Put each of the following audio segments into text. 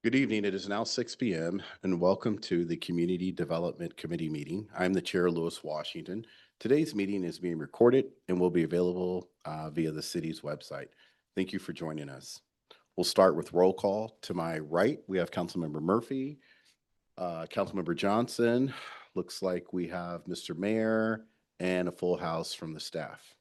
Good evening. It is now 6 p.m. and welcome to the Community Development Committee meeting. I'm the Chair, Louis Washington. Today's meeting is being recorded and will be available via the city's website. Thank you for joining us. We'll start with roll call. To my right, we have Councilmember Murphy, Councilmember Johnson. Looks like we have Mr. Mayor and a full house from the staff.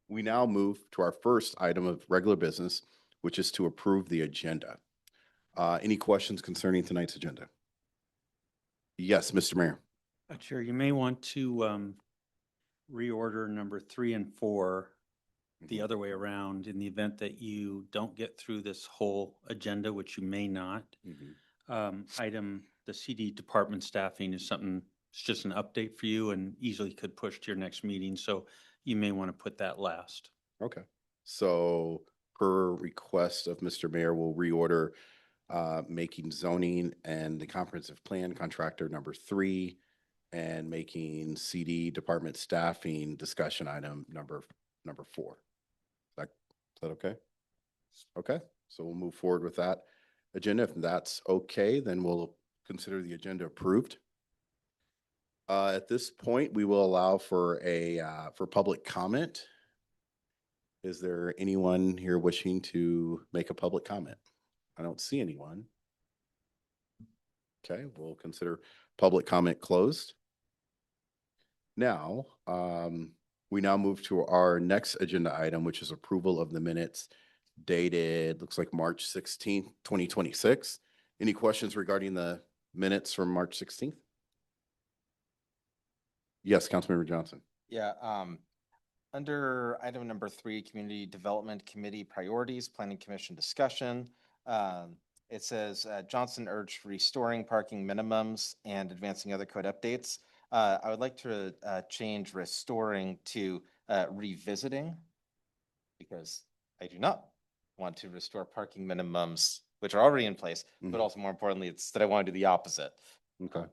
We now move to our first item of regular business, which is to approve the agenda. Any questions concerning tonight's agenda? Yes, Mr. Mayor. Chair, you may want to reorder number 3 and 4 the other way around in the event that you don't get through this whole agenda, which you may not. Item, the CD department staffing is something, it's just an update for you and easily could push to your next meeting. So you may want to put that last. Okay. So per request of Mr. Mayor, we'll reorder making zoning and the comprehensive plan contractor number 3 and making CD department staffing discussion item number 4. Is that okay? Okay. So we'll move forward with that agenda. If that's okay, then we'll consider the agenda approved. At this point, we will allow for for public comment. Is there anyone here wishing to make a public comment? I don't see anyone. Okay, we'll consider public comment closed. Now, we now move to our next agenda item, which is approval of the minutes dated, looks like March 16th, 2026. Any questions regarding the minutes from March 16th? Yes, Councilmember Johnson. Yeah, under item number 3, Community Development Committee Priorities, Planning Commission Discussion, it says Johnson urged restoring parking minimums and advancing other code updates. I would like to change restoring to revisiting, because I do not want to restore parking minimums, which are already in place, but also more importantly, it's that I want to do the opposite. Okay.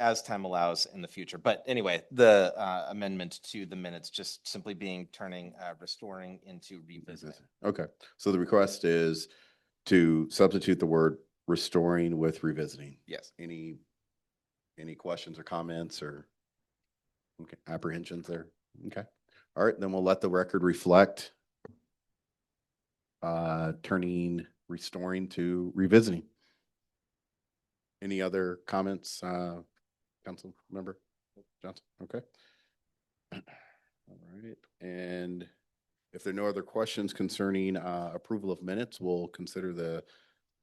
As time allows in the future. But anyway, the amendment to the minutes just simply being turning restoring into revisiting. Okay. So the request is to substitute the word restoring with revisiting. Yes. Any questions or comments or apprehensions there? Okay. All right, then we'll let the record reflect turning restoring to revisiting. Any other comments, Council Member Johnson? Okay. All right. And if there are no other questions concerning approval of minutes, we'll consider the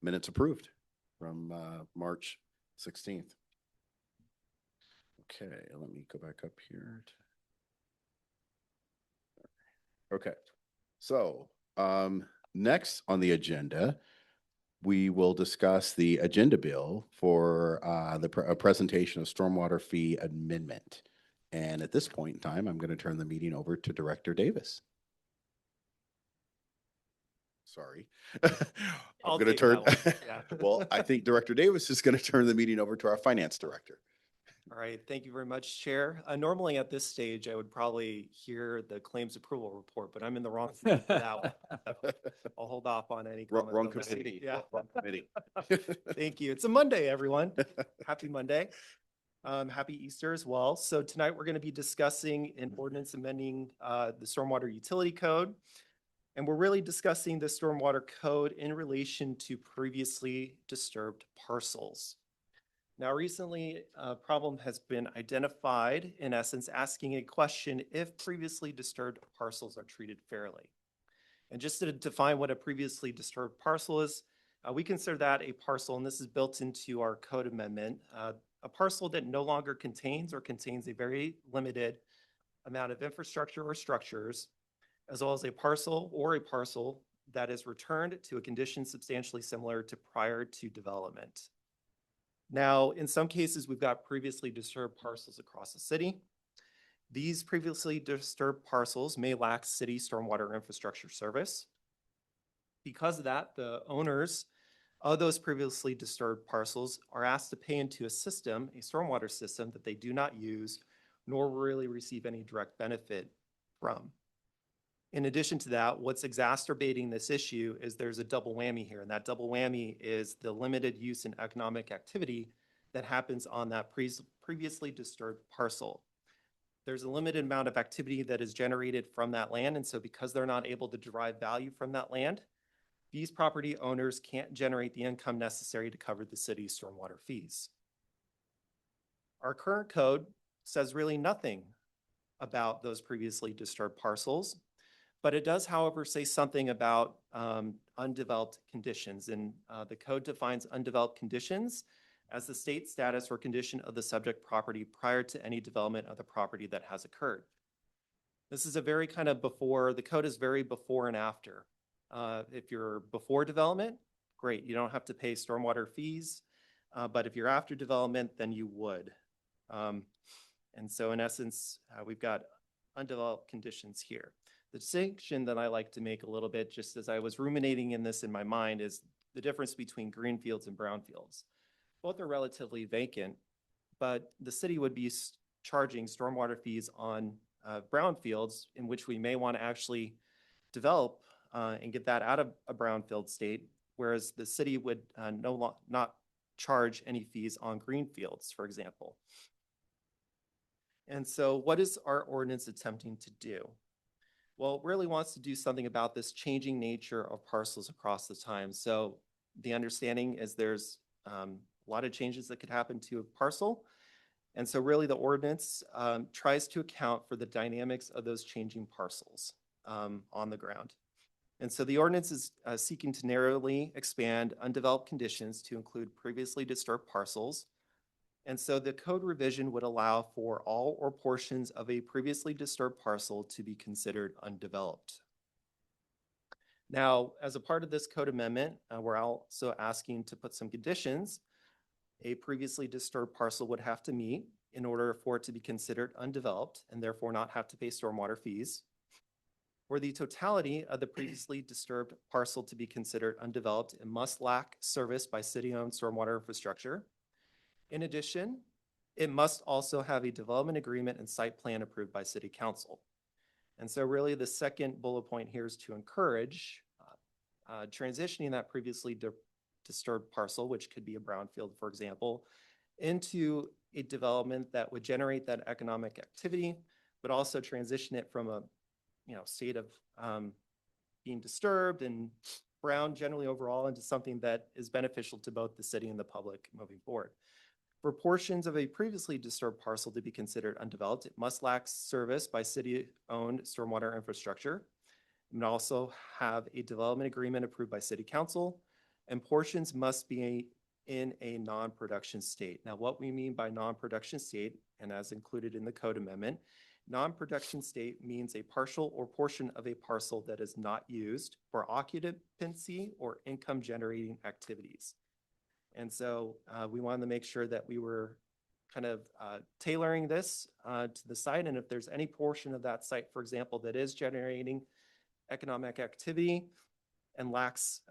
minutes approved from March 16th. Okay, let me go back up here. Okay, so next on the agenda, we will discuss the agenda bill for a presentation of stormwater fee amendment. And at this point in time, I'm going to turn the meeting over to Director Davis. Sorry. I'm going to turn. Yeah. Well, I think Director Davis is going to turn the meeting over to our finance director. All right. Thank you very much, Chair. Normally at this stage, I would probably hear the claims approval report, but I'm in the wrong for that one. I'll hold off on any comments. Wrong on that. committee. Yeah. Wrong committee. Thank you. It's a Monday, everyone. Happy Monday. Happy Easter as well. So tonight we're going to be discussing an ordinance amending the Stormwater Utility Code. And we're really discussing the Stormwater Code in relation to previously disturbed parcels. Now, recently, a problem has been identified, in essence, asking a question if previously disturbed parcels are treated fairly. And just to define what a previously disturbed parcel is, we consider that a parcel, and this is built into our code amendment, a parcel that no longer contains or contains a very limited amount of infrastructure or structures, as well as a parcel that is returned to a condition substantially similar to prior to development. Now, in some cases, we've got previously disturbed parcels across the city. These previously disturbed parcels may lack city stormwater infrastructure service. Because of that, the owners of those previously disturbed parcels are asked to pay into a system, a stormwater system, that they do not use, nor really receive any direct benefit from. In addition to that, what's exacerbating this issue is there's a double whammy here, and that double whammy is the limited use and economic activity that happens on that previously disturbed parcel. There's a limited amount of activity that is generated from that land, and so because they're not able to derive value from that land, these property owners can't generate the income necessary to cover the city's stormwater fees. Our current code says really nothing about those previously disturbed parcels, but it does, however, say something about undeveloped conditions. And the code defines undeveloped conditions as the state status or condition of the subject property prior to any development of the property that has occurred. This is a very kind of before, the code is very before and after. If you're before development, great, you don't have to pay stormwater fees. But if you're after development, then you would. And so in essence, we've got undeveloped conditions here. The distinction that I like to make a little bit, just as I was ruminating in this in my mind, is the difference between greenfields and brownfields. Both are relatively vacant, but the city would be charging stormwater fees on brownfields in which we may want to actually develop and get that out of a brownfield state, whereas the city would not charge any fees on greenfields, for example. And so what is our ordinance attempting to do? Well, it really wants to do something about this changing nature of parcels across the time. So the understanding is there's a lot of changes that could happen to a parcel. And so really the ordinance tries to account for the dynamics of those changing parcels on the ground. And so the ordinance is seeking to narrowly expand undeveloped conditions to include previously disturbed parcels. And so the code revision would allow for all or portions of a previously disturbed parcel to be considered undeveloped. Now, as a part of this code amendment, we're also asking to put some conditions a previously disturbed parcel would have to meet in order for it to be considered undeveloped and therefore not have to pay stormwater fees. For the totality of the previously disturbed parcel to be considered undeveloped, it must lack service by city-owned stormwater infrastructure. In addition, it must also have a development agreement and site plan approved by City Council. And so really the second bullet point here is to encourage transitioning that previously disturbed parcel, which could be a brownfield, for example, into a development that would generate that economic activity, but also transition it from a state of being disturbed and brown generally overall into something that is beneficial to both the city and the public moving forward. For portions of a previously disturbed parcel to be considered undeveloped, it must lack service by city-owned stormwater infrastructure. It must also have a development agreement approved by City Council, and portions must be in a non-production state. Now, what we mean by non-production state, and as included in the code amendment, non-production state means a partial or portion of a parcel that is not used for occupancy or income generating activities. And so we wanted to make sure that we were kind of tailoring this to the site. And if there's any portion of that site, for example, that is generating economic activity and lacks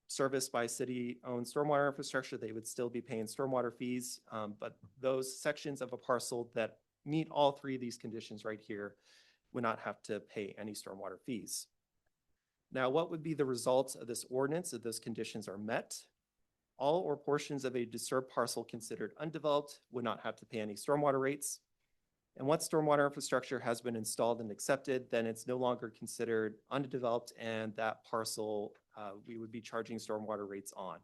service by city-owned stormwater infrastructure, they would still be paying stormwater fees. But those sections of a parcel that meet all three of these conditions right here would not have to pay any stormwater fees. Now, what would be the results of this ordinance if those conditions are met? All or portions of a disturbed parcel considered undeveloped would not have to pay any stormwater rates. And once stormwater infrastructure has been installed and accepted, then it's no longer considered undeveloped, and that parcel we would be charging stormwater rates on.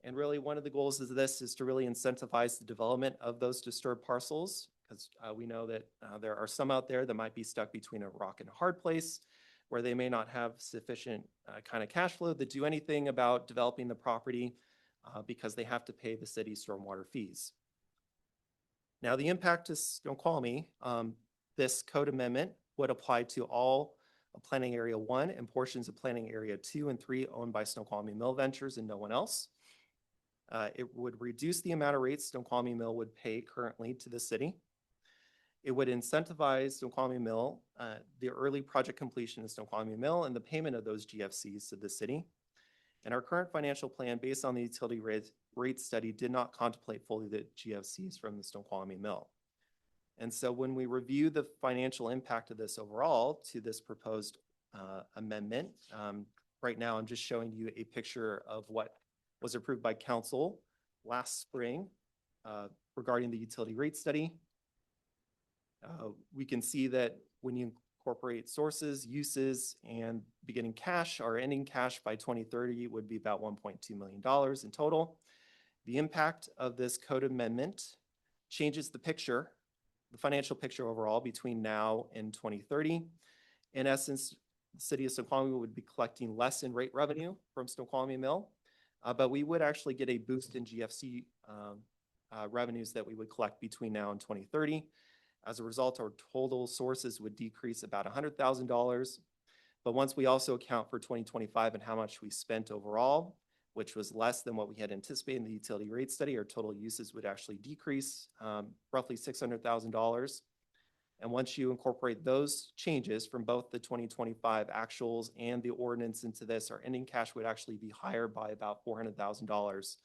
And really one of the goals of this is to really incentivize the development of those disturbed parcels, because we know that there are some out there that might be stuck between a rock and a hard place where they may not have sufficient kind of cash flow to do anything about developing the property because they have to pay the city's stormwater fees. Now, the impact to Snoqualmie, this code amendment would apply to all of Planning Area 1 and portions of Planning Area 2 and 3 owned by Snoqualmie Mill Ventures and no one else. It would reduce the amount of rates Snoqualmie Mill would pay currently to the city. It would incentivize Snoqualmie Mill, the early project completion of Snoqualmie Mill and the payment of those GFCs to the city. And our current financial plan based on the utility rate study did not contemplate fully the GFCs from the Snoqualmie Mill. And so when we review the financial impact of this overall to this proposed amendment, right now I'm just showing you a picture of what was approved by council last spring regarding the utility rate study. We can see that when you incorporate sources, uses, and beginning cash, our ending cash by 2030 would be about $1.2 million in total. The impact of this code amendment changes the picture, the financial picture overall between now and 2030. In essence, the city of Snoqualmie would be collecting less in rate revenue from Snoqualmie Mill, but we would actually get a boost in GFC revenues that we would collect between now and 2030. As a result, our total sources would decrease about $100,000. But once we also account for 2025 and how much we spent overall, which was less than what we had anticipated in the utility rate study, our total uses would actually decrease roughly $600,000. And once you incorporate those changes from both the 2025 actuals and the ordinance into this, our ending cash would actually be higher by about $400,000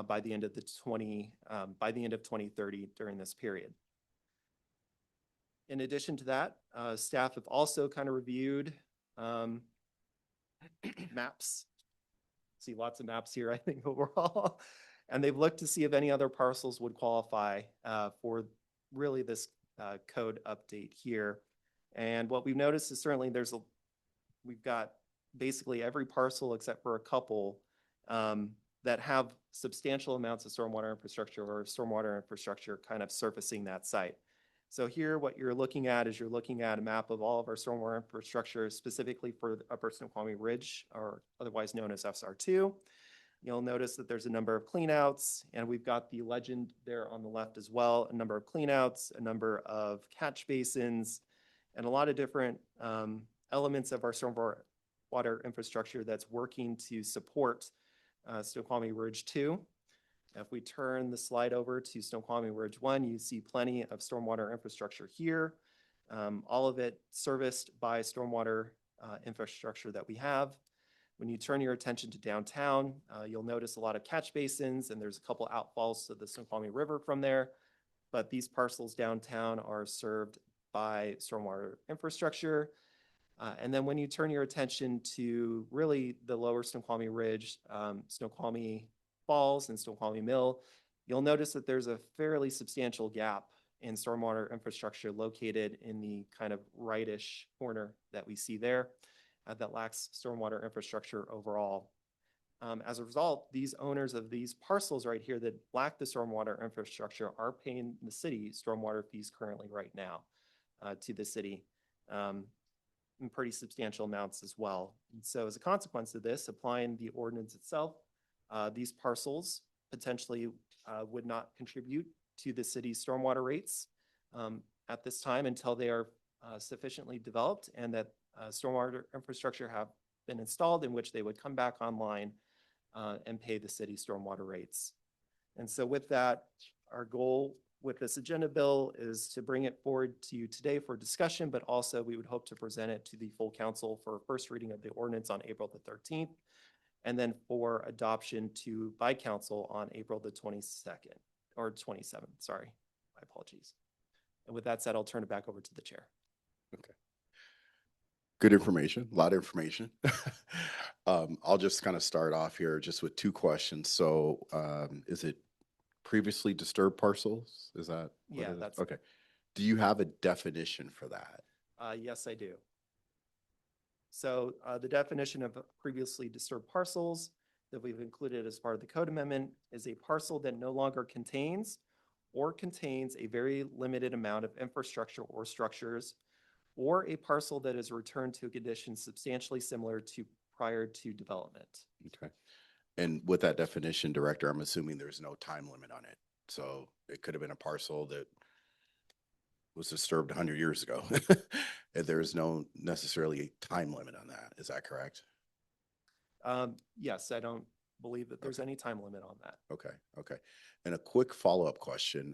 by the end of 2030 during this period. In addition to that, staff have also kind of reviewed maps. See lots of maps here, I think, overall. And they've looked to see if any other parcels would qualify for really this code update here. And what we've noticed is certainly we've got basically every parcel except for a couple that have substantial amounts of stormwater infrastructure or stormwater infrastructure kind of surfacing that site. So here, what you're looking at is you're looking at a map of all of our stormwater infrastructure specifically for the Upper Snoqualmie Ridge, or otherwise known as SR2. You'll notice that there's a number of cleanouts, and we've got the legend there on the left as well, a number of cleanouts, a number of catch basins, and a lot of different elements of our stormwater infrastructure that's working to support Snoqualmie Ridge 2. If we turn the slide over to Snoqualmie Ridge 1, you see plenty of stormwater infrastructure here. All of it serviced by stormwater infrastructure that we have. When you turn your attention to downtown, you'll notice a lot of catch basins, and there's a couple outfalls to the Snoqualmie River from there. But these parcels downtown are served by stormwater infrastructure. And then when you turn your attention to really the lower Snoqualmie Ridge, Snoqualmie Falls and Snoqualmie Mill, you'll notice that there's a fairly substantial gap in stormwater infrastructure located in the kind of rightish corner that we see there that lacks stormwater infrastructure overall. As a result, these owners of these parcels right here that lack the stormwater infrastructure are paying the city stormwater fees currently right now to the city in pretty substantial amounts as well. And so as a consequence of this, applying the ordinance itself, these parcels potentially would not contribute to the city's stormwater rates at this time until they are sufficiently developed and that stormwater infrastructure have been installed, in which they would come back online and pay the city stormwater rates. And so with that, our goal with this agenda bill is to bring it forward to you today for discussion, but also we would hope to present it to the full council for first reading of the ordinance on April the 13th, and then for adoption by council on April the 22nd or 27th. Sorry, my apologies. And with that said, I'll turn it back over to the chair. Okay. Good information, a lot of information. I'll just kind of start off here just with two questions. So is it previously disturbed parcels? Is that? Yeah, that's okay. Do you have a definition for that? Yes, I do. So the definition of previously disturbed parcels that we've included as part of the code amendment is a parcel that no longer contains or contains a very limited amount of infrastructure or structures, or a parcel that is returned to a condition substantially similar to prior to development. Okay. And with that definition, Director, I'm assuming there's no time limit on it. So it could have been a parcel that was disturbed 100 years ago. And there's no necessarily time limit on that. Is that correct? Yes, I don't believe that there's any time limit on that. Okay. Okay. And a quick follow-up question.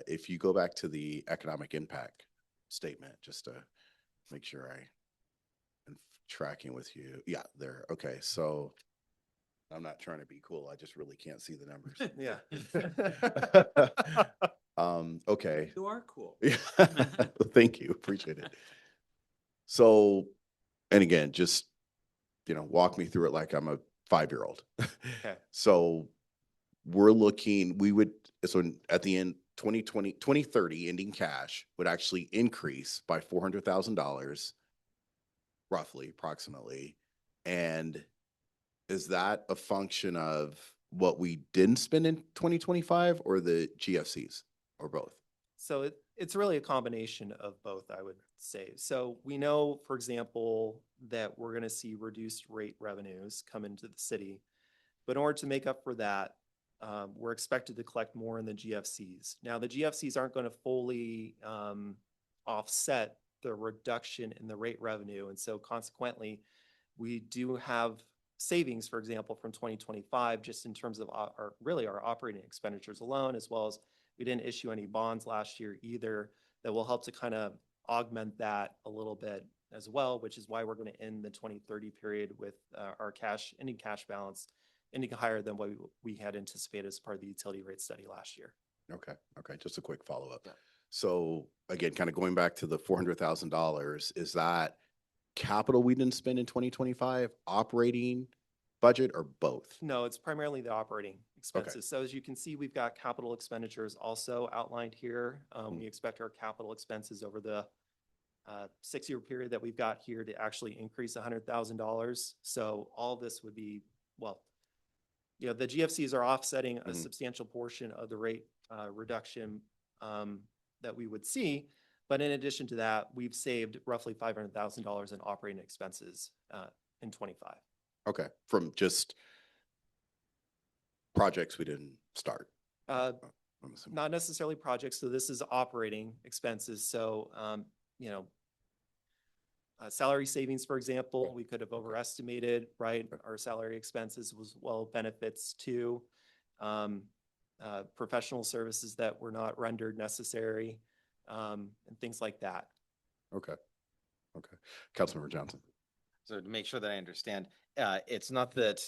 If you go back to the economic impact statement, just to make sure I'm tracking with you. Yeah, there. Okay. So I'm not trying to be cool. I just really can't see the numbers. Yeah. Okay. You are cool. Yeah. Thank you. Appreciate it. So, and again, just, walk me through it like I'm a 5-year-old. Okay. So so at the end, 2030 ending cash would actually increase by $400,000, roughly, approximately. And is that a function of what we didn't spend in 2025 or the GFCs or both? So it's really a combination of both, I would say. So we know, for example, that we're going to see reduced rate revenues come into the city. But in order to make up for that, we're expected to collect more in the GFCs. Now, the GFCs aren't going to fully offset the reduction in the rate revenue. And so consequently, we do have savings, for example, from 2025, just in terms of our operating expenditures alone, as well as we didn't issue any bonds last year either, that will help to kind of augment that a little bit as well, which is why we're going to end the 2030 period with our ending cash balance ending higher than what we had anticipated as part of the utility rate study last year. Okay. Okay. Just a quick follow-up. Yeah. So again, kind of going back to the $400,000, is that capital we didn't spend in 2025, operating budget, or both? No, it's primarily the operating expenses. So as you can see, we've got capital expenditures also outlined here. We expect our capital expenses over the 6-year period that we've got here to actually increase $100,000. So all this would be, well, the GFCs are offsetting a substantial portion of the rate reduction that we would see. But in addition to that, we've saved roughly $500,000 in operating expenses in 25. Okay. From just projects we didn't start. Uh, I'm assuming. Not necessarily projects. So this is operating expenses. So, salary savings, for example, we could have overestimated, right? Our salary expenses was benefits too. Professional services that were not rendered necessary, and things like that. Okay. Okay. Councilmember Johnson. So to make sure that I understand, it's not that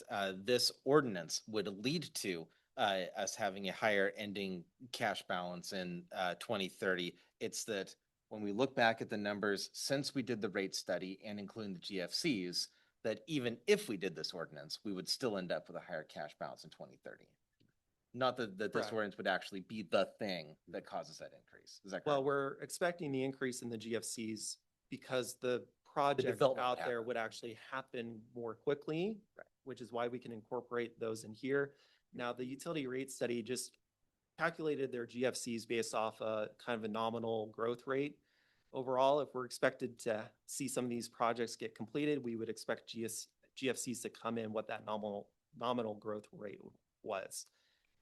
this ordinance would lead to us having a higher ending cash balance in 2030. It's that when we look back at the numbers since we did the rate study and including the GFCs, that even if we did this ordinance, we would still end up with a higher cash balance in 2030. Not that this Correct. ordinance would actually be the thing that causes that increase. Is that correct? Well, we're expecting the increase in the GFCs because the project development out there pattern. would actually happen more quickly, Right. which is why we can incorporate those in here. Now, the utility rate study just calculated their GFCs based off a kind of a nominal growth rate. Overall, if we're expected to see some of these projects get completed, we would expect GFCs to come in what that nominal growth rate was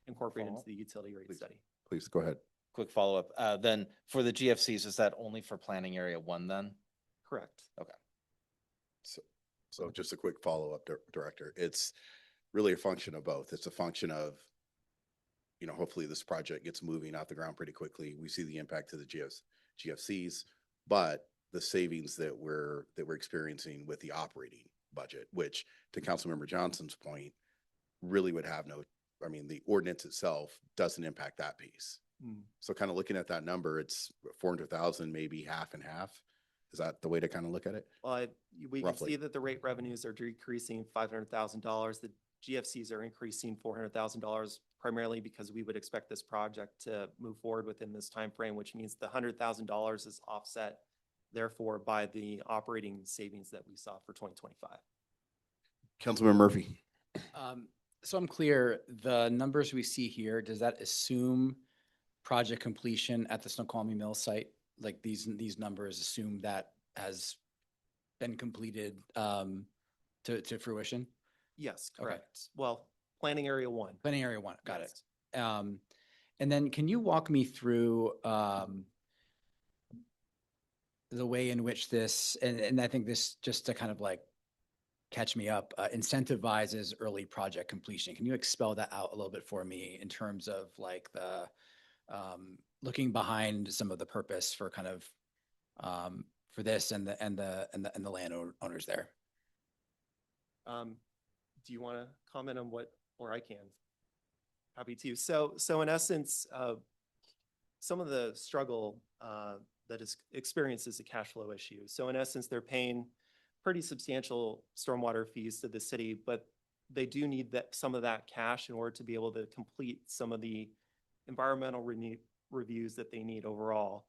incorporated into the utility rate Please. study. Please go ahead. Quick follow-up. Then for the GFCs, is that only for planning area 1 then? Correct. So just a quick follow-up, Director. It's really a function of both. It's a function of, hopefully this project gets moving off the ground pretty quickly. We see the impact to the GFCs, but the savings that we're experiencing with the operating budget, which to Councilmember Johnson's point, really would have the ordinance itself doesn't impact that piece. So kind of looking at that number, it's 400,000, maybe half and half. Is that the way to kind of look at it? Well, we Roughly. can see that the rate revenues are decreasing $500,000. The GFCs are increasing $400,000 primarily because we would expect this project to move forward within this time frame, which means the $100,000 is offset, therefore, by the operating savings that we saw for 2025. Councilmember Murphy. So I'm clear, the numbers we see here, does that assume project completion at the Snoqualmie Mill site? Like these numbers assume that has been completed to fruition? Yes, Okay. correct. Well, planning area 1. Planning area 1, got Yes. it. And then can you walk me through the way in which this, and I think this just to kind of like catch me up, incentivizes early project completion. Can you expel that out a little bit for me in terms of like the looking behind some of the purpose for kind of for this and the landowners there? Do you want to comment on what, or I can? Happy to. So in essence, some of the struggle that is experienced is a cash flow issue. So in essence, they're paying pretty substantial stormwater fees to the city, but they do need some of that cash in order to be able to complete some of the environmental reviews that they need overall.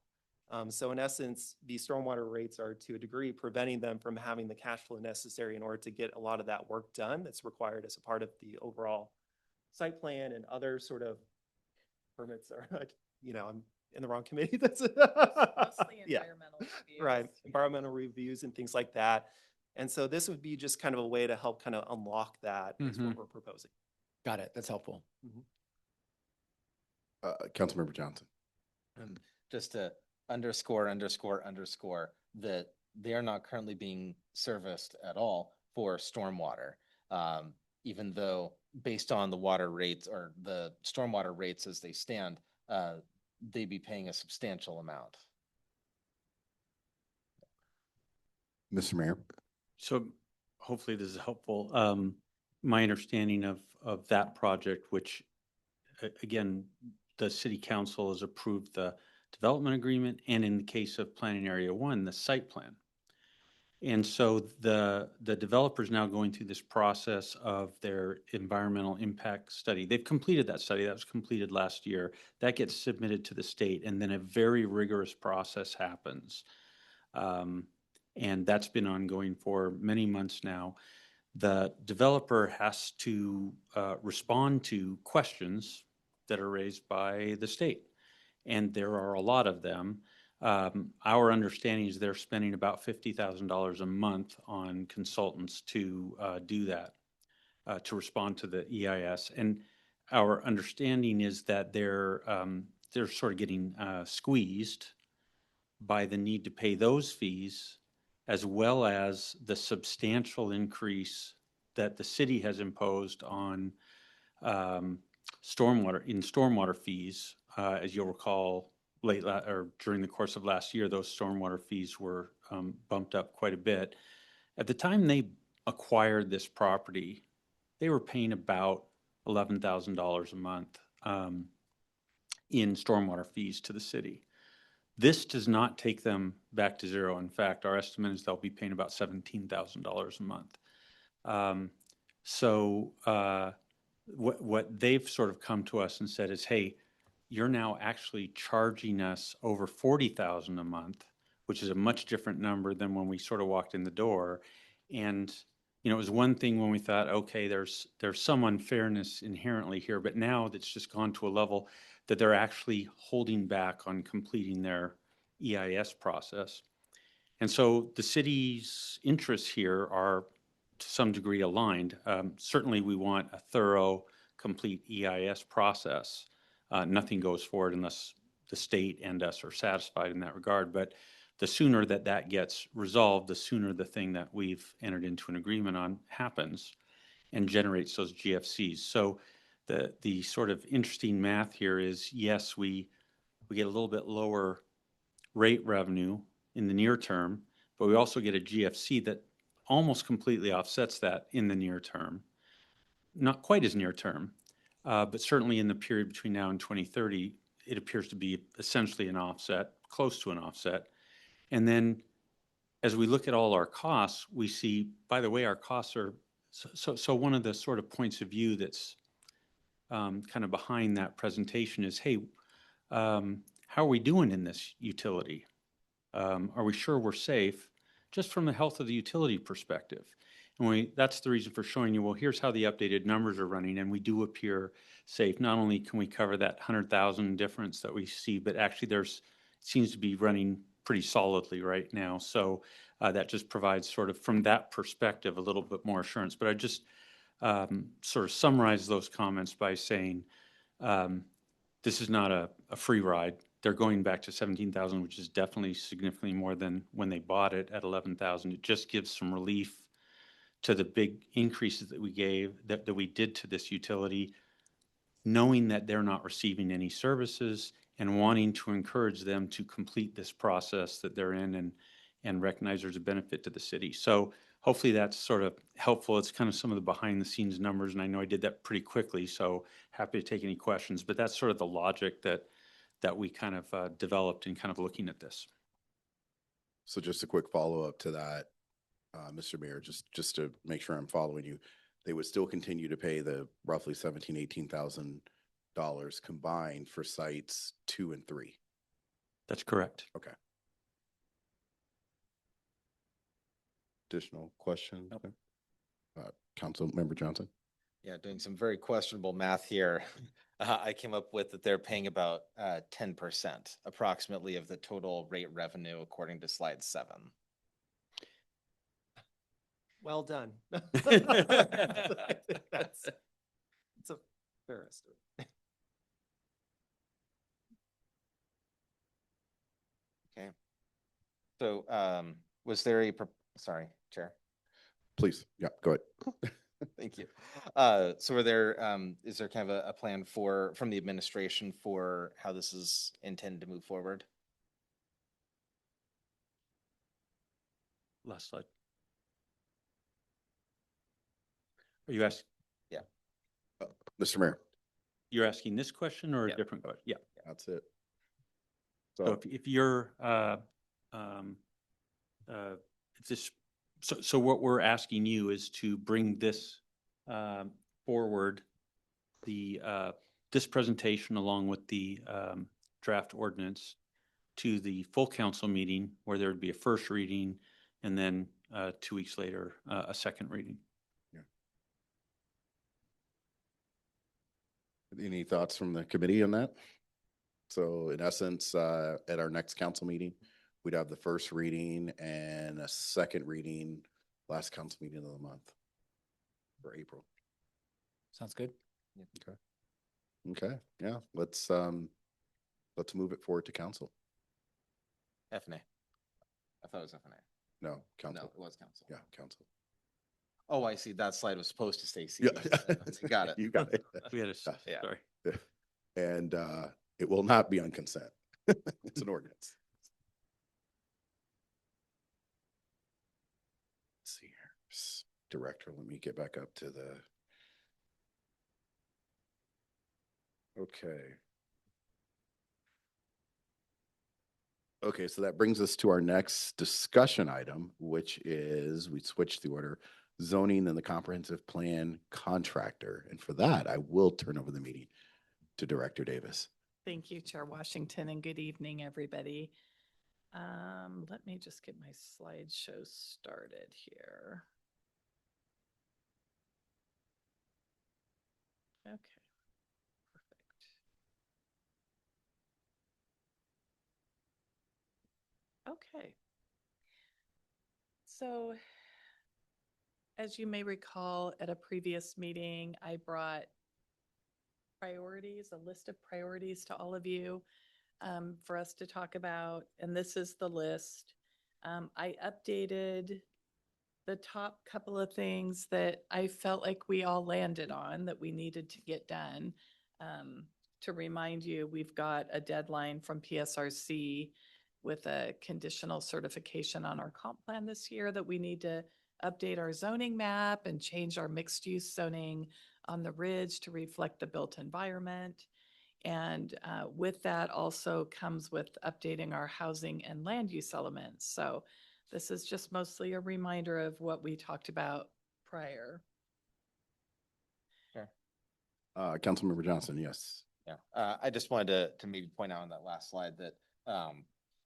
So in essence, these stormwater rates are to a degree preventing them from having the cash flow necessary in order to get a lot of that work done that's required as a part of the overall site plan and other sort of permits are, I'm in the wrong committee. That's Mostly yeah, environmental reviews. right. Environmental reviews and things like that. And so this would be just kind of a way to help kind of unlock that is what we're proposing. Got it. That's helpful. Councilmember Johnson. And just to underscore that they are not currently being serviced at all for stormwater. Even though based on the water rates or the stormwater rates as they stand, they'd be paying a substantial amount. Mr. Mayor. So hopefully this is helpful. My understanding of that project, which again, the city council has approved the development agreement, and in the case of planning area 1, the site plan. And so the developer's now going through this process of their environmental impact study. They've completed that study. That was completed last year. That gets submitted to the state, and then a very rigorous process happens. And that's been ongoing for many months now. The developer has to respond to questions that are raised by the state, and there are a lot of them. Our understanding is they're spending about $50,000 a month on consultants to do that, to respond to the EIS. And our understanding is that they're sort of getting squeezed by the need to pay those fees, as well as the substantial increase that the city has imposed on stormwater fees. As you'll recall, during the course of last year, those stormwater fees were bumped up quite a bit. At the time they acquired this property, they were paying about $11,000 a month in stormwater fees to the city. This does not take them back to zero. In fact, our estimate is they'll be paying about $17,000 a month. What they've sort of come to us and said is, hey, you're now actually charging us over $40,000 a month, which is a much different number than when we sort of walked in the door. And, it was one thing when we thought, okay, there's some unfairness inherently here, but now that's just gone to a level that they're actually holding back on completing their EIS process. And so the city's interests here are to some degree aligned. Certainly we want a thorough, complete EIS process. Nothing goes forward unless the state and us are satisfied in that regard. But the sooner that gets resolved, the sooner the thing that we've entered into an agreement on happens and generates those GFCs. So the sort of interesting math here is, yes, we get a little bit lower rate revenue in the near term, but we also get a GFC that almost completely offsets that in the near term. Not quite as near term, but certainly in the period between now and 2030, it appears to be essentially an offset, close to an offset. And then as we look at all our costs, we see, by the way, our costs are, so one of the sort of points of view that's kind of behind that presentation is, hey, how are we doing in this utility? Are we sure we're safe? Just from the health of the utility perspective. And that's the reason for showing you, well, here's how the updated numbers are running, and we do appear safe. Not only can we cover that 100,000 difference that we see, but actually it seems to be running pretty solidly right now. So that just provides sort of, from that perspective, a little bit more assurance. But I just sort of summarize those comments by saying this is not a free ride. They're going back to 17,000, which is definitely significantly more than when they bought it at 11,000. It just gives some relief to the big increases that we did to this utility, knowing that they're not receiving any services and wanting to encourage them to complete this process that they're in and recognize there's a benefit to the city. So hopefully that's sort of helpful. It's kind of some of the behind the scenes numbers, and I know I did that pretty quickly, so happy to take any questions, but that's sort of the logic that that we kind of developed in kind of looking at this. So just a quick follow-up to that, Mr. Mayor, just to make sure I'm following you. They would still continue to pay the roughly $18,000 combined for sites 2 and 3. That's correct. Okay. Additional questions? Nope. Councilmember Johnson? Yeah, doing some very questionable math here. I came up with that they're paying about 10% approximately of the total rate revenue according to slide 7. Well done. That's a fair estimate. Okay. So was there a, sorry, Chair. Please, yeah, go ahead. Thank you. So are there, is there kind of a plan from the administration for how this is intended to move forward? Last slide. Are you asking, Mr. Mayor, you're asking this question or a Yeah. different question? Yeah. that's it. So So, if you're, if this, so what we're asking you is to bring this forward, this presentation along with the draft ordinance to the full council meeting where there would be a first reading and then 2 weeks later, a second reading. any thoughts from the committee on that? So in essence, at our next council meeting, we'd have the first reading and a second reading last council meeting of the month for April. Sounds good. Okay, yeah, let's move it forward to council. FNA. I thought it was FNA. No, No, council. it was council. Yeah, council. Oh, I see. That slide was supposed to say C. Yeah. Got it. You got it. We had a, Yeah. sorry. And it will not be on consent. It's an ordinance. Let's see here. Director, let me get back up to the. Okay. Okay, so that brings us to our next discussion item, which is, we switched the order, zoning and the comprehensive plan contractor. And for that, I will turn over the meeting to Director Davis. Thank you, Chair Washington, and good evening, everybody. Let me just get my slideshow started here. Okay, perfect. Okay. So, as you may recall, at a previous meeting, I brought priorities, a list of priorities to all of you for us to talk about, and this is the list. I updated the top couple of things that I felt like we all landed on that we needed to get done. To remind you, we've got a deadline from PSRC with a conditional certification on our comp plan this year that we need to update our zoning map and change our mixed use zoning on the ridge to reflect the built environment. And with that also comes with updating our housing and land use elements. So this is just mostly a reminder of what we talked about prior. Sure. Councilmember Johnson, yes. Yeah, I just wanted to maybe point out on that last slide that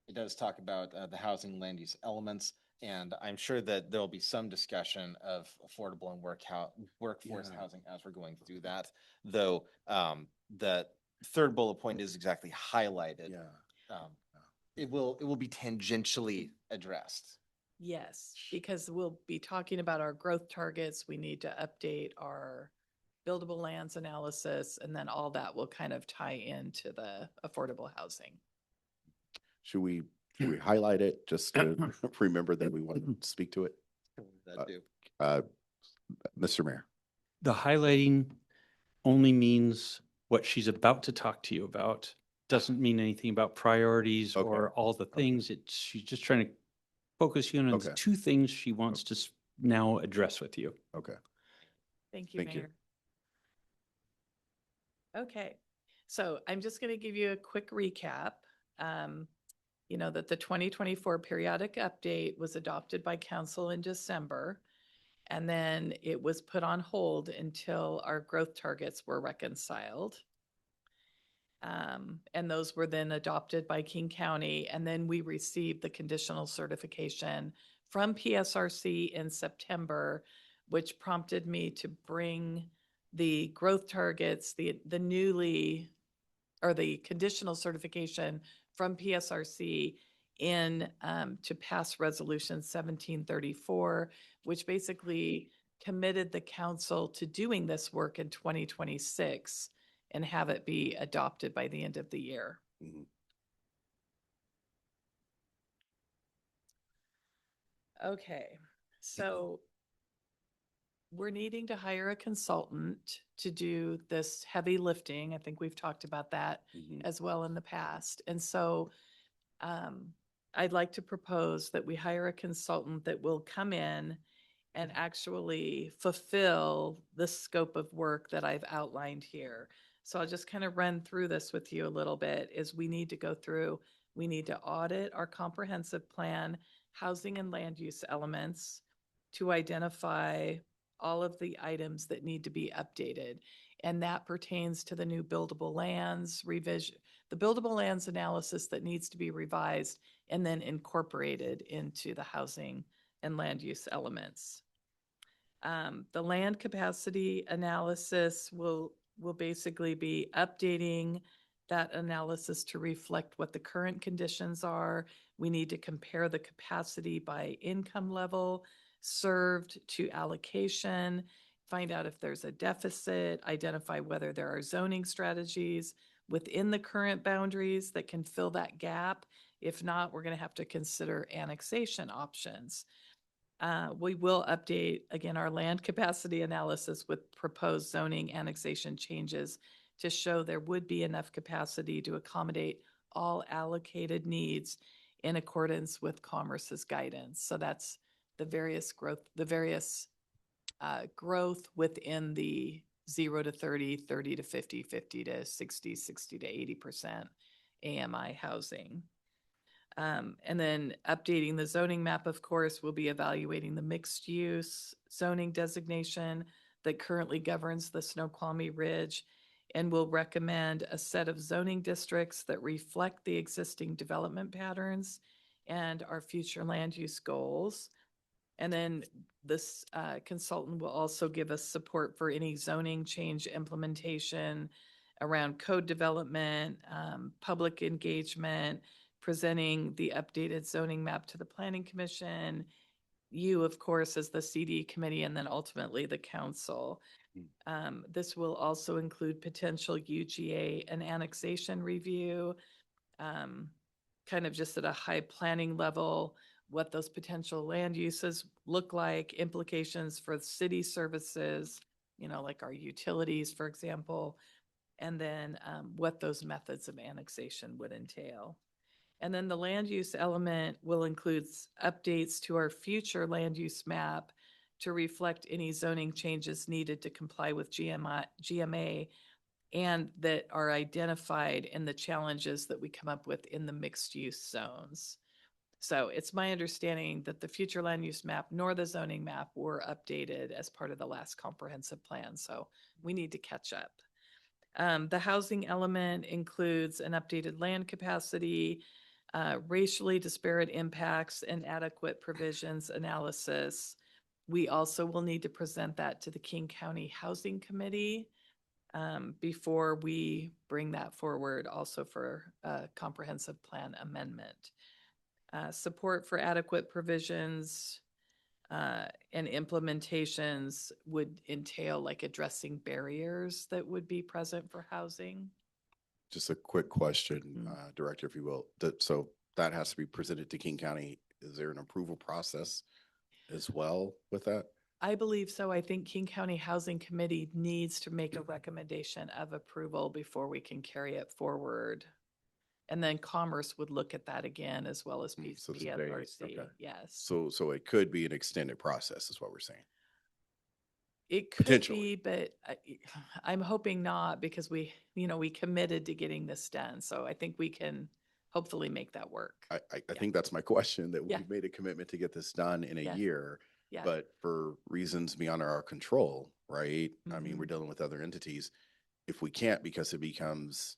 it does talk about the housing land use elements. And I'm sure that there'll be some discussion of affordable and workforce Yeah. housing as we're going through that. Though the third bullet point is exactly highlighted. Yeah. It will be tangentially addressed. Yes, because we'll be talking about our growth targets. We need to update our buildable lands analysis, and then all that will kind of tie into the affordable housing. Should we highlight it just to remember that we want to speak to it? That do. Mr. Mayor. The highlighting only means what she's about to talk to you about. Doesn't mean anything about priorities Okay. or all the things. She's just trying to focus you on Okay. the 2 things she wants to now address with you. Okay. Thank you, Thank you. Mayor. Okay, So I'm just going to give you a quick recap. That the 2024 periodic update was adopted by council in December, and then it was put on hold until our growth targets were reconciled. And those were then adopted by King County, and then we received the conditional certification from PSRC in September, which prompted me to bring the growth targets, the newly, or the conditional certification from PSRC in to pass Resolution 1734, which basically committed the council to doing this work in 2026 and have it be adopted by the end of the year. Mhm. Okay, so we're needing to hire a consultant to do this heavy lifting. I think we've talked about that Mhm. as well in the past. And so I'd like to propose that we hire a consultant that will come in and actually fulfill the scope of work that I've outlined here. So I'll just kind of run through this with you a little bit. Is we need to go through, we need to audit our comprehensive plan, housing and land use elements to identify all of the items that need to be updated. And that pertains to the new buildable lands revision, the buildable lands analysis that needs to be revised and then incorporated into the housing and land use elements. The land capacity analysis will basically be updating that analysis to reflect what the current conditions are. We need to compare the capacity by income level, served to allocation, find out if there's a deficit, identify whether there are zoning strategies within the current boundaries that can fill that gap. If not, we're going to have to consider annexation options. We will update, again, our land capacity analysis with proposed zoning annexation changes to show there would be enough capacity to accommodate all allocated needs in accordance with Commerce's guidance. So that's the various growth, growth within the 0 to 30, 30 to 50, 50 to 60, 60 to 80% AMI housing. And then updating the zoning map, of course, will be evaluating the mixed use zoning designation that currently governs the Snoqualmie Ridge, and will recommend a set of zoning districts that reflect the existing development patterns and our future land use goals. And then this consultant will also give us support for any zoning change implementation around code development, public engagement, presenting the updated zoning map to the Planning Commission, you, of course, as the CD committee, and then ultimately the council. This will also include potential UGA and annexation review, kind of just at a high planning level, what those potential land uses look like, implications for city services, like our utilities, for example, and then what those methods of annexation would entail. And then the land use element will include updates to our future land use map to reflect any zoning changes needed to comply with GMA and that are identified in the challenges that we come up with in the mixed use zones. So it's my understanding that the future land use map nor the zoning map were updated as part of the last comprehensive plan. So we need to catch up. The housing element includes an updated land capacity, racially disparate impacts, and adequate provisions analysis. We also will need to present that to the King County Housing Committee before we bring that forward also for a comprehensive plan amendment. Support for adequate provisions and implementations would entail like addressing barriers that would be present for housing. Just a quick question, Mhm. Director, if you will. So that has to be presented to King County. Is there an approval process as well with that? I believe so. I think King County Housing Committee needs to make a recommendation of approval before we can carry it forward. And then Commerce would look at that again as well as So it's PSRC. okay. Yes. So it could be an extended process is what we're saying. It could Potentially. be, but I'm hoping not because we committed to getting this done. So I think we can hopefully make that work. I Yeah. think that's my question, that Yeah. we've made a commitment to get this done in a Yes. year, Yeah. but for reasons beyond our control, right? I mean, we're Mhm. dealing with other entities. If we can't because it becomes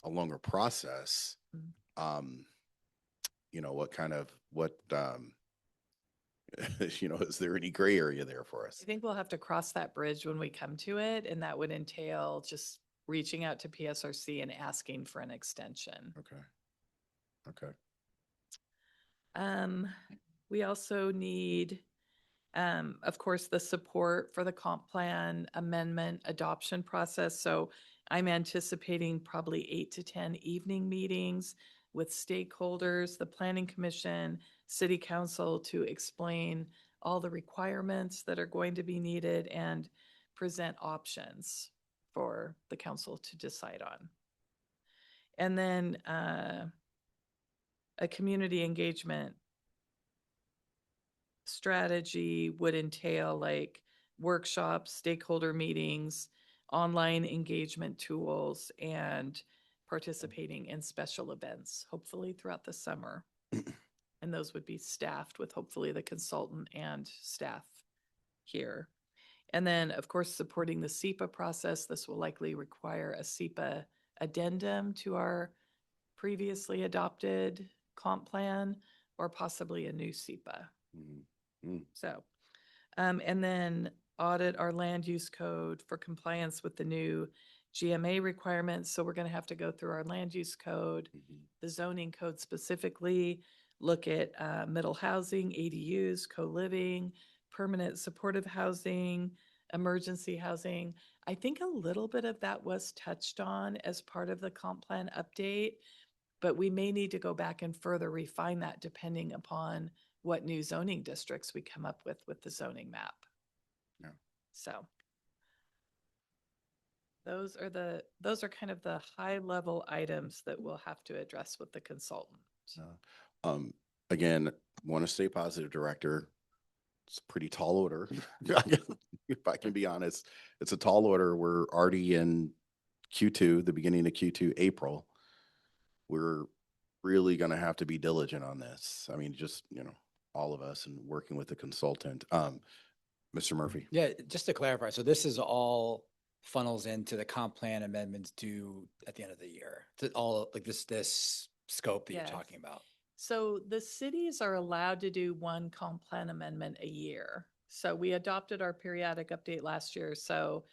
a longer process, Mhm. um, is there any gray area there for us? I think we'll have to cross that bridge when we come to it, and that would entail just reaching out to PSRC and asking for an extension. Okay. Okay. We also need, of course, the support for the comp plan amendment adoption process. So I'm anticipating probably 8 to 10 evening meetings with stakeholders, the planning commission, city council, to explain all the requirements that are going to be needed and present options for the council to decide on. And then a community engagement strategy would entail like workshops, stakeholder meetings, online engagement tools, and participating in special events, hopefully throughout the summer. And those would be staffed with hopefully the consultant and staff here. And then, of course, supporting the SEPA process. This will likely require a SEPA addendum to our previously adopted comp plan or possibly a new SEPA. So, and then audit our land use code for compliance with the new GMA requirements. So we're going to have to go through our land use code, the zoning code specifically, look at middle housing, ADUs, co-living, permanent supportive housing, emergency housing. I think a little bit of that was touched on as part of the comp plan update, but we may need to go back and further refine that depending upon what new zoning districts we come up with the zoning map. Yeah. So those are kind of the high level items that we'll have to address with the consultant. Again, want to stay positive, Director. It's a pretty tall order. If I can be honest, it's a tall order. We're already in Q2, the beginning of Q2, April. We're really going to have to be diligent on this. I mean, just, all of us and working with the consultant. Mr. Murphy. Yeah, just to clarify, so this is all funnels into the comp plan amendments due at the end of the year. All like this scope that Yes. you're talking about. So the cities are allowed to do one comp plan amendment a year. So we adopted our periodic update last year. So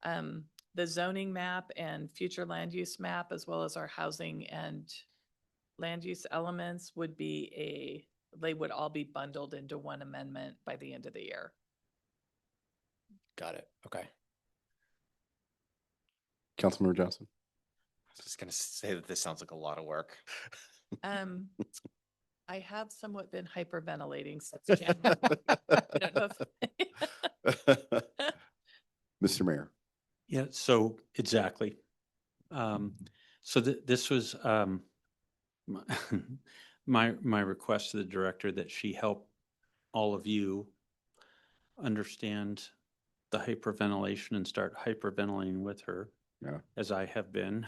the zoning map and future land use map, as well as our housing and land use elements they would all be bundled into one amendment by the end of the year. Got it. Okay. Councilmember Johnson. I was just going to say that this sounds like a lot of work. I have somewhat been hyperventilating since January. I don't know if Mr. Mayor. Yeah, so exactly. So this was my request to the director that she help all of you understand the hyperventilation and start hyperventilating with her, Yeah. as I have been.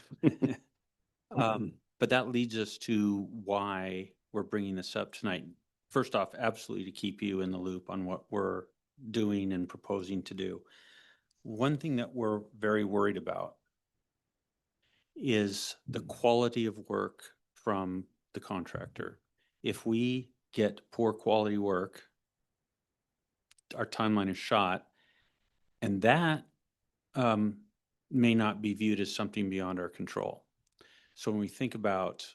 But that leads us to why we're bringing this up tonight. First off, absolutely to keep you in the loop on what we're doing and proposing to do. One thing that we're very worried about is the quality of work from the contractor. If we get poor quality work, our timeline is shot, and that may not be viewed as something beyond our control. So when we think about,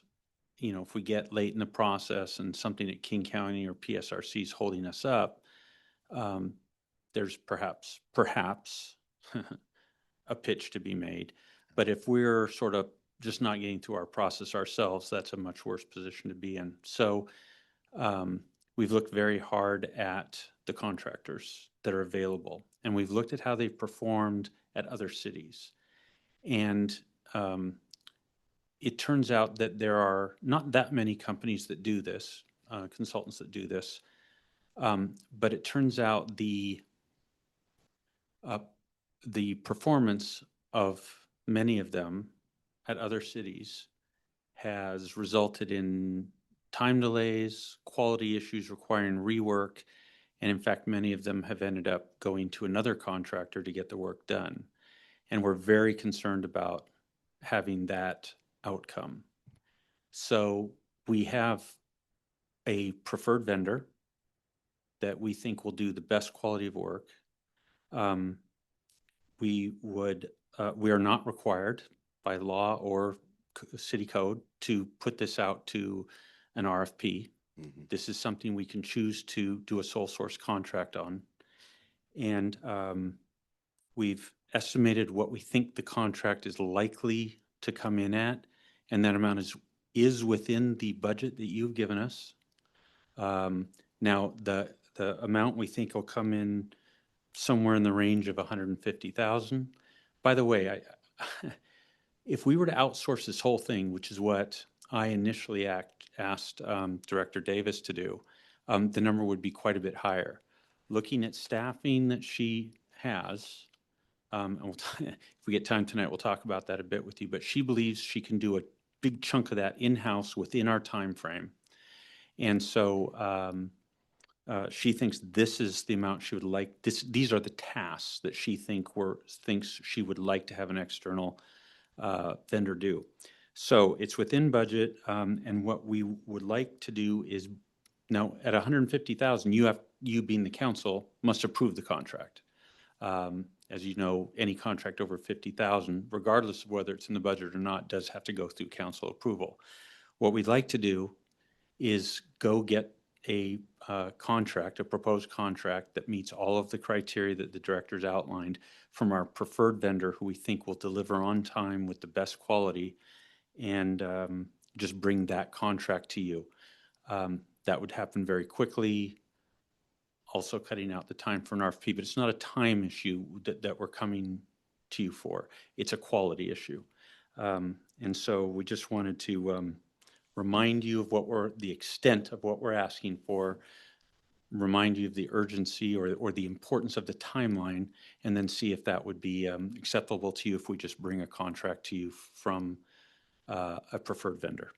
if we get late in the process and something at King County or PSRC is holding us up, there's perhaps a pitch to be made. But if we're sort of just not getting through our process ourselves, that's a much worse position to be in. So we've looked very hard at the contractors that are available, and we've looked at how they've performed at other cities. And it turns out that there are not that many companies that do this, consultants that do this, but it turns out the The performance of many of them at other cities has resulted in time delays, quality issues requiring rework, and in fact, many of them have ended up going to another contractor to get the work done. And we're very concerned about having that outcome. So we have a preferred vendor that we think will do the best quality of work. We are not required by law or city code to put this out to an RFP. Mhm. This is something we can choose to do a sole source contract on. And we've estimated what we think the contract is likely to come in at, and that amount is within the budget that you've given us. Now, the amount we think will come in somewhere in the range of 150,000. By the way, if we were to outsource this whole thing, which is what I initially asked Director Davis to do, the number would be quite a bit higher. Looking at staffing that she has, and if we get time tonight, we'll talk about that a bit with you, but she believes she can do a big chunk of that in-house within our time frame. And so she thinks this is the amount she would like. These are the tasks that she thinks she would like to have an external vendor do. So it's within budget, and what we would like to do is, now at 150,000, you being the council must approve the contract. As you know, any contract over 50,000, regardless of whether it's in the budget or not, does have to go through council approval. What we'd like to do is go get a contract, a proposed contract that meets all of the criteria that the directors outlined from our preferred vendor, who we think will deliver on time with the best quality, and just bring that contract to you. That would happen very quickly, also cutting out the time for an RFP, but it's not a time issue that we're coming to you for. It's a quality issue. And so we just wanted to remind you of the extent of what we're asking for, remind you of the urgency or the importance of the timeline, and then see if that would be acceptable to you if we just bring a contract to you from a preferred vendor.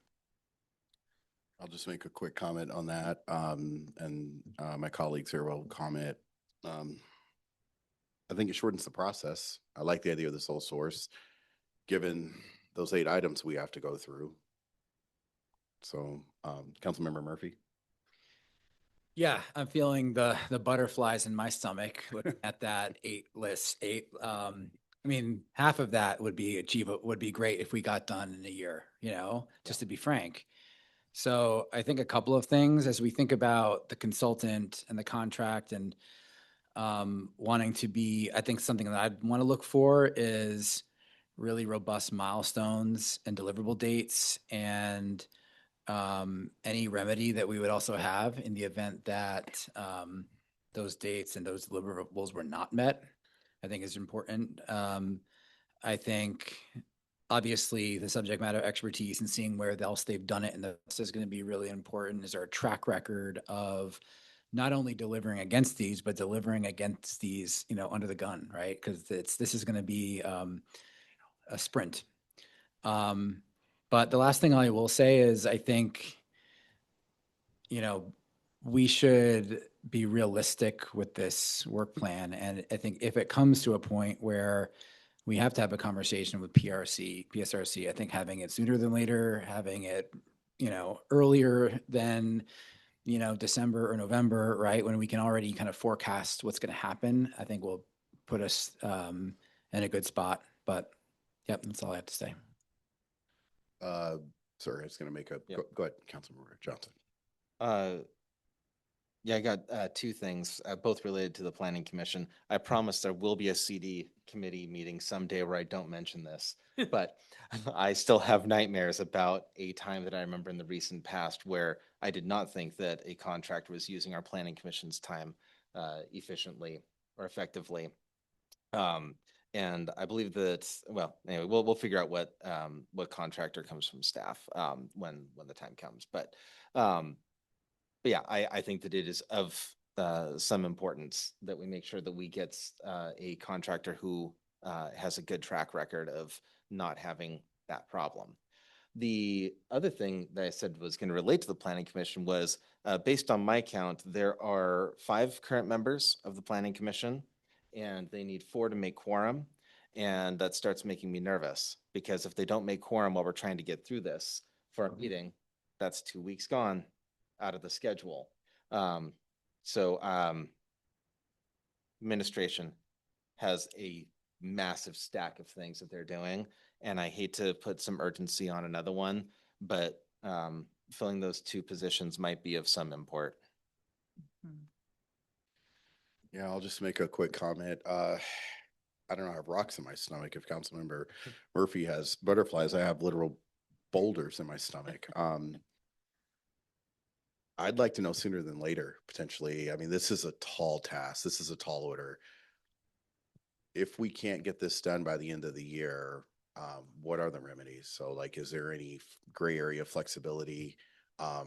I'll just make a quick comment on that, and my colleagues here will comment. I think it shortens the process. I like the idea of the sole source, given those 8 items we have to go through. So, Councilmember Murphy? Yeah, I'm feeling the butterflies in my stomach looking at that 8 list. I mean, half of that would be great if we got done in a year, just to be frank. So I think a couple of things as we think about the consultant and the contract and wanting to be, I think something that I'd want to look for is really robust milestones and deliverable dates, and any remedy that we would also have in the event that those dates and those deliverables were not met, I think is important. I think obviously the subject matter expertise and seeing where else they've done it, and this is going to be really important. Is there a track record of not only delivering against these, but delivering against these, under the gun, right? Because this is going to be a sprint. But the last thing I will say is I think, we should be realistic with this work plan. And I think if it comes to a point where we have to have a conversation with PSRC, I think having it sooner than later, having it, earlier than, December or November, right? When we can already kind of forecast what's going to happen, I think will put us in a good spot. But yep, that's all I have to say. Sorry, I was going to make Yep. go ahead, Councilmember Johnson. Yeah, I got 2 things, both related to the Planning Commission. I promise there will be a CD committee meeting someday where I don't mention this, but I still have nightmares about a time that I remember in the recent past where I did not think that a contractor was using our Planning Commission's time efficiently or effectively. And I believe that, well, anyway, we'll figure out what contractor comes from staff when the time comes. But yeah, I think that it is of some importance that we make sure that we get a contractor who has a good track record of not having that problem. The other thing that I said was going to relate to the planning commission was, based on my count, there are 5 current members of the planning commission, and they need 4 to make quorum. And that starts making me nervous, because if they don't make quorum while we're trying to get through this for a meeting, that's 2 weeks gone out of the schedule. So administration has a massive stack of things that they're doing, and I hate to put some urgency on another one, but filling those 2 positions might be of some import. Yeah, I'll just make a quick comment. I don't know, I have rocks in my stomach. If Councilmember Murphy has butterflies, I have literal boulders in my stomach. I'd like to know sooner than later, potentially. I mean, this is a tall task. This is a tall order. If we can't get this done by the end of the year, what are the remedies? So like, is there any gray area flexibility? Are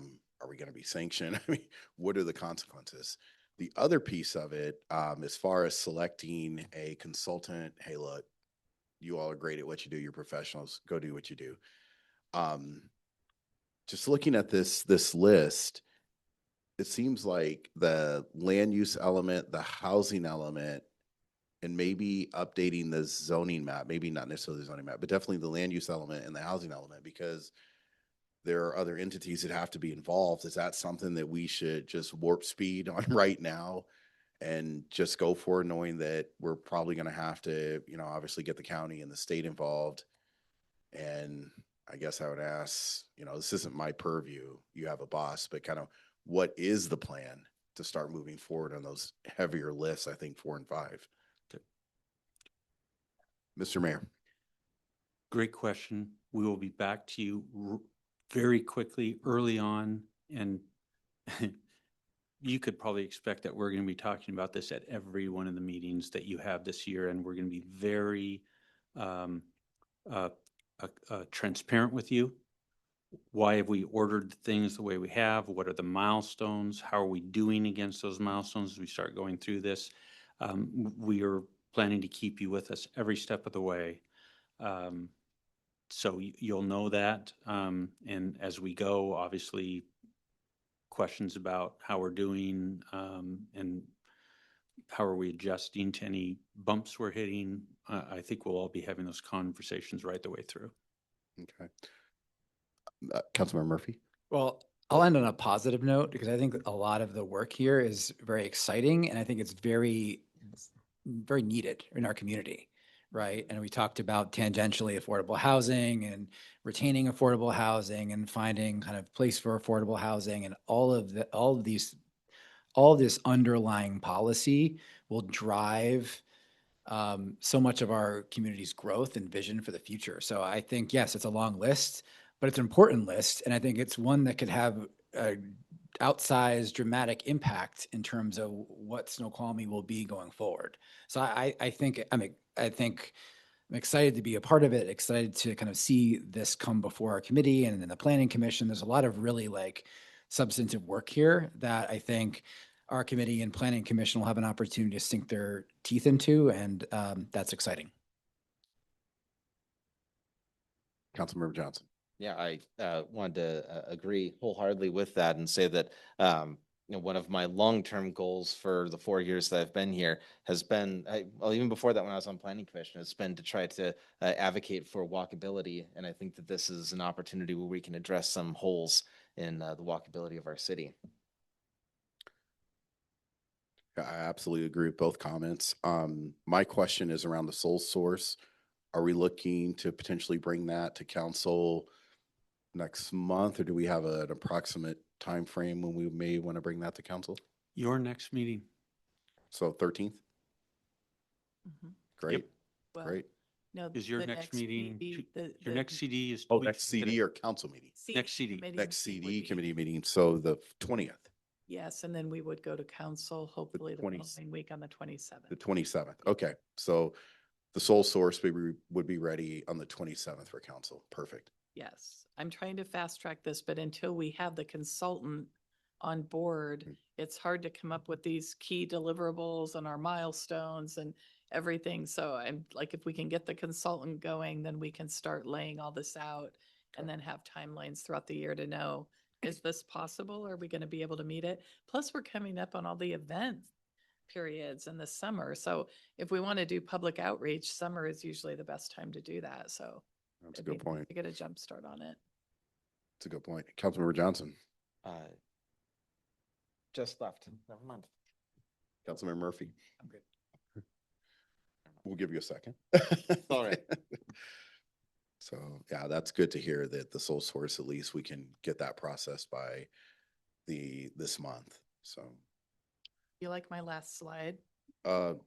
we going to be sanctioned? I mean, what are the consequences? The other piece of it, as far as selecting a consultant, hey, look, you all are great at what you do. You're professionals. Go do what you do. Just looking at this list, it seems like the land use element, the housing element, and maybe updating the zoning map, maybe not necessarily the zoning map, but definitely the land use element and the housing element, because there are other entities that have to be involved. Is that something that we should just warp speed on right now and just go for, knowing that we're probably going to have to, obviously get the county and the state involved? And I guess I would ask, this isn't my purview. You have a boss, but kind of what is the plan to start moving forward on those heavier lists? I think 4 and 5. Mr. Mayor. Great question. We will be back to you very quickly early on, and you could probably expect that we're going to be talking about this at every one of the meetings that you have this year, and we're going to be very transparent with you. Why have we ordered things the way we have? What are the milestones? How are we doing against those milestones as we start going through this? We are planning to keep you with us every step of the way. So you'll know that. And as we go, obviously, questions about how we're doing and how are we adjusting to any bumps we're hitting, I think we'll all be having those conversations right the way through. Okay. Councilmember Murphy. Well, I'll end on a positive note, because I think a lot of the work here is very exciting, and I think it's very, very needed in our community, right? And we talked about tangentially affordable housing and retaining affordable housing and finding kind of place for affordable housing, and all of this underlying policy will drive so much of our community's growth and vision for the future. So I think, yes, it's a long list, but it's an important list. And I think it's one that could have a outsized dramatic impact in terms of what Snoqualmie will be going forward. So I think I'm excited to be a part of it, excited to kind of see this come before our committee and then the planning commission. There's a lot of really substantive work here that I think our committee and planning commission will have an opportunity to sink their teeth into, and that's exciting. Councilmember Johnson. Yeah, I wanted to agree wholeheartedly with that and say that one of my long-term goals for the 4 years that I've been here has been, well, even before that when I was on planning commission, has been to try to advocate for walkability. And I think that this is an opportunity where we can address some holes in the walkability of our city. I absolutely agree with both comments. My question is around the sole source. Are we looking to potentially bring that to council next month, or do we have an approximate time frame when we may want to bring that to council? Your next meeting. So 13th? Great, Well, great. No. Is your the next meeting, the- your next CD is. Oh, next CD or council meeting? Next CD. committee Next would CD be- committee meeting, so the 20th, Yes, and then we would go to council hopefully the 20 following week on the the 27th. 27th. Okay, so the sole source would be ready on the 27th for council. Perfect. Yes, I'm trying to fast track this, but until we have the consultant on board, Mm. it's hard to come up with these key deliverables and our milestones and everything. So I'm like, if we can get the consultant going, then we can start laying all this out and then have timelines throughout the year to know, is this possible? Are we going to be able to meet it? Plus, we're coming up on all the event periods in the summer. So if we want to do public outreach, summer is usually the best time to do that. So That's a it'd be good nice point. to get a jump start on it. That's a good point. Councilmember Johnson, Just left. Never mind. Councilmember Murphy. I'm good. We'll give you a second. All right. So, yeah, that's good to hear that the sole source, at least we can get that process by this month. So, You like my last slide? oh,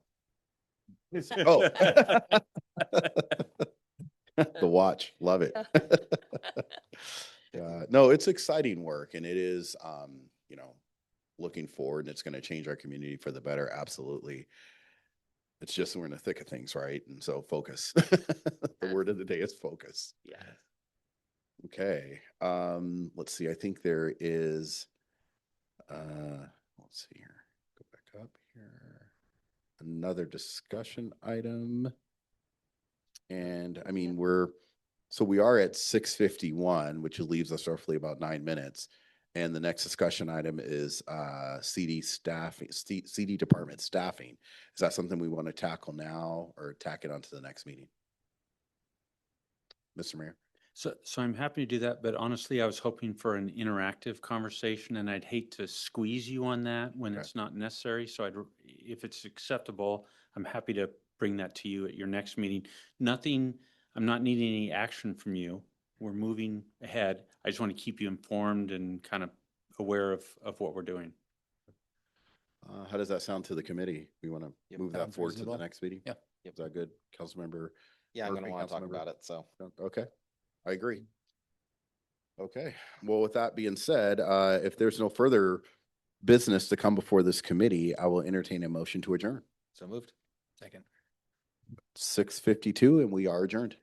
the watch, love it. No, it's exciting work and it is, looking forward and it's going to change our community for the better. Absolutely. It's just, we're in the thick of things, right? And so focus. The word of the day is focus. Yeah. Okay. Let's see. I think there is, let's see here. Go back up here. Another discussion item. And I mean, we are at 6:51, which leaves us roughly about 9 minutes. And the next discussion item is CD staffing, CD department staffing. Is that something we want to tackle now or tack it onto the next meeting? Mr. Mayor? So I'm happy to do that, but honestly, I was hoping for an interactive conversation and I'd hate to squeeze you on that when Okay. it's not necessary. So if it's acceptable, I'm happy to bring that to you at your next meeting. I'm not needing any action from you. We're moving ahead. I just want to keep you informed and kind of aware of what we're doing. How does that sound to the committee? We want to Yep, move that sounds forward to the reasonable. next meeting? Yeah. Is that good? Councilmember? Yeah, I'm going to Murphy, want to talk Councilmember? about it. So Okay, I agree. Okay, well, with that being said, if there's no further business to come before this committee, I will entertain a motion to adjourn. moved. Second. 6:52 and we are adjourned.